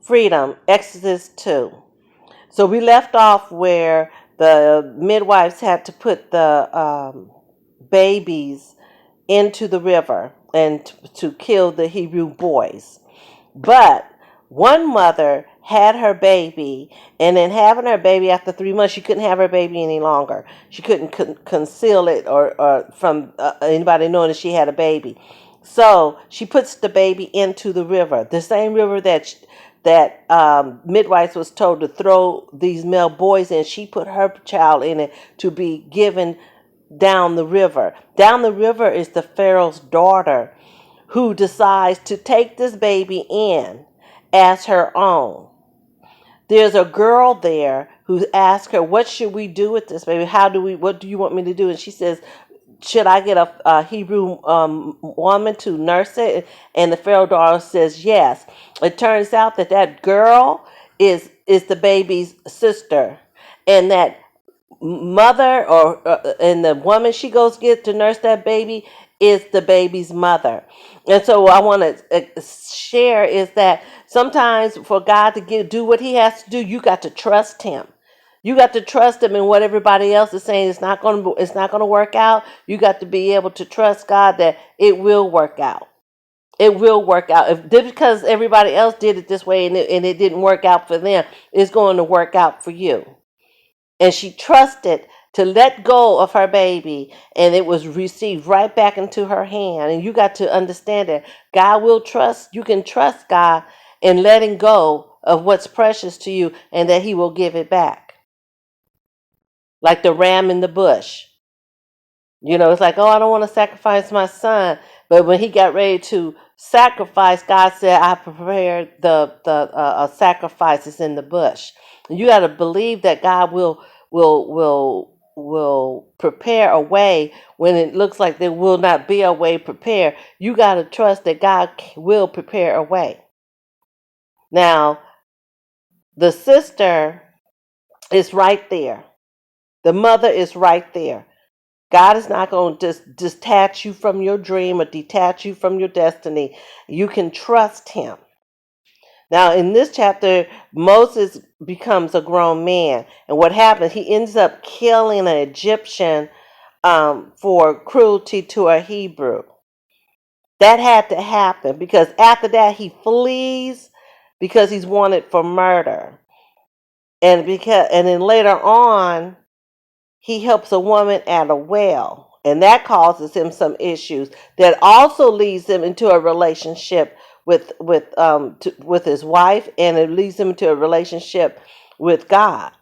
freedom, Exodus 2. So we left off where the midwives had to put the babies into the river and to kill the Hebrew boys. But one mother had her baby, and then having her baby after 3 months, she couldn't have her baby any longer. She couldn't conceal it or from anybody knowing that she had a baby. So she puts the baby into the river, the same river that midwives was told to throw these male boys in. She put her child in it to be given down the river. Down the river is the Pharaoh's daughter who decides to take this baby in as her own. There's a girl there who asks her, "What should we do with this baby? What do you want me to do?" And she says, "Should I get a Hebrew woman to nurse it?" And the Pharaoh daughter says, "Yes." It turns out that that girl is the baby's sister, and that mother and the woman she goes get to nurse that baby is the baby's mother. And so what I want to share is that sometimes for God to do what he has to do, you got to trust him. You got to trust him in what everybody else is saying. It's not going to work out. You got to be able to trust God that it will work out. It will work out. If just because everybody else did it this way and it didn't work out for them, it's going to work out for you. And she trusted to let go of her baby, and it was received right back into her hand. And you got to understand that God will trust. You can trust God in letting go of what's precious to you, and that he will give it back. Like the ram in the bush. It's like, oh, I don't want to sacrifice my son. But when he got ready to sacrifice, God said, I prepared the sacrifices in the bush. And you got to believe that God will prepare a way when it looks like there will not be a way prepared. You got to trust that God will prepare a way. Now, the sister is right there. The mother is right there. God is not going to just detach you from your dream or detach you from your destiny. You can trust him. Now, in this chapter, Moses becomes a grown man. And what happens? He ends up killing an Egyptian for cruelty to a Hebrew. That had to happen because after that, he flees because he's wanted for murder. And then later on, he helps a woman at a well, and that causes him some issues that also leads him into a relationship with his wife, and it leads him into a relationship with God.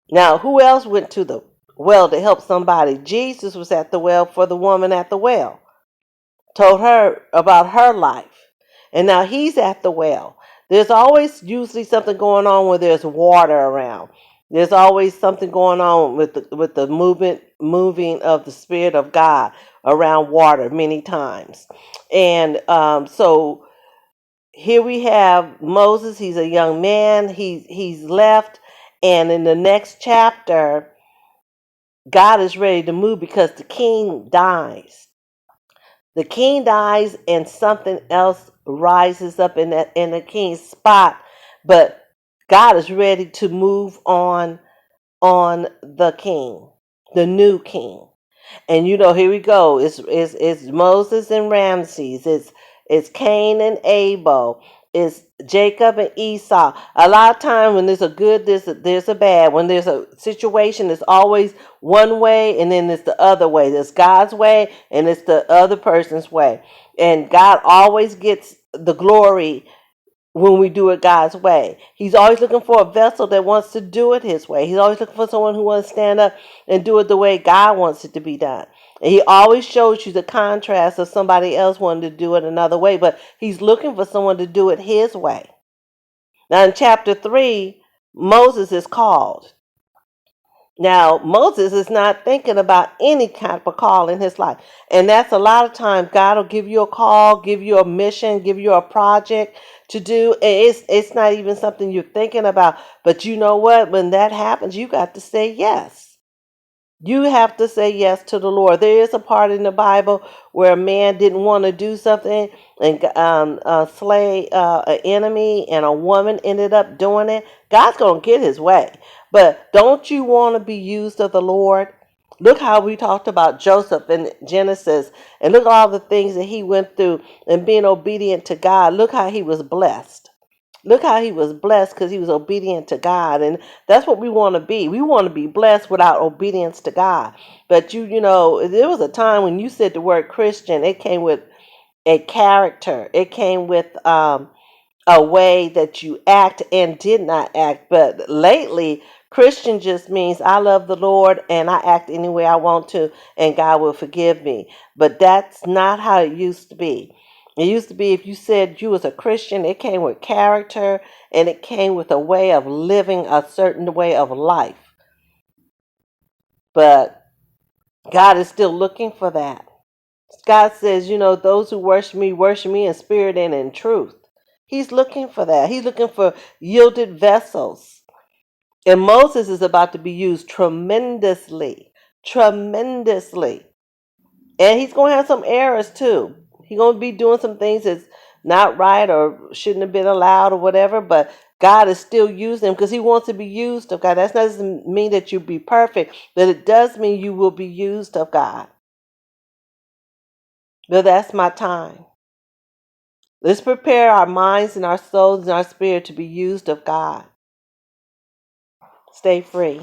Now, who else went to the well to help somebody? Jesus was at the well for the woman at the well, told her about her life, and now he's at the well. There's always usually something going on where there's water around. There's always something going on with the moving of the Spirit of God around water many times. And so here we have Moses. He's a young man. He's left, and in the next chapter, God is ready to move because the king dies. The king dies, and something else rises up in the king's spot, but God is ready to move on the king, the new king. And here we go. It's Moses and Ramses. It's Cain and Abel. It's Jacob and Esau. A lot of time when there's a good, there's a bad. When there's a situation, it's always one way, and then it's the other way. There's God's way, and it's the other person's way. And God always gets the glory when we do it God's way. He's always looking for a vessel that wants to do it his way. He's always looking for someone who wants to stand up and do it the way God wants it to be done. And he always shows you the contrast of somebody else wanting to do it another way, but he's looking for someone to do it his way. Now in chapter 3, Moses is called. Now, Moses is not thinking about any kind of call in his life. And that's a lot of times God will give you a call, give you a mission, give you a project to do. And it's not even something you're thinking about. But you know what? When that happens, you got to say yes. You have to say yes to the Lord. There is a part in the Bible where a man didn't want to do something and slay an enemy, and a woman ended up doing it. God's going to get his way. But don't you want to be used of the Lord? Look how we talked about Joseph in Genesis, and look at all the things that he went through and being obedient to God. Look how he was blessed. Look how he was blessed because he was obedient to God. And that's what we want to be. We want to be blessed without obedience to God. But you know, there was a time when you said the word Christian, it came with a character. It came with a way that you act and did not act. But lately, Christian just means I love the Lord and I act any way I want to, and God will forgive me. But that's not how it used to be. It used to be if you said you was a Christian, it came with character and it came with a way of living a certain way of life. But God is still looking for that. God says, you know, those who worship me in spirit and in truth. He's looking for that. He's looking for yielded vessels. And Moses is about to be used tremendously. Tremendously. And he's going to have some errors too. He's going to be doing some things that's not right or shouldn't have been allowed or whatever, but God is still using him because he wants to be used of God. That doesn't mean that you be perfect, but it does mean you will be used of God. But that's my time. Let's prepare our minds and our souls and our spirit to be used of God. Stay free.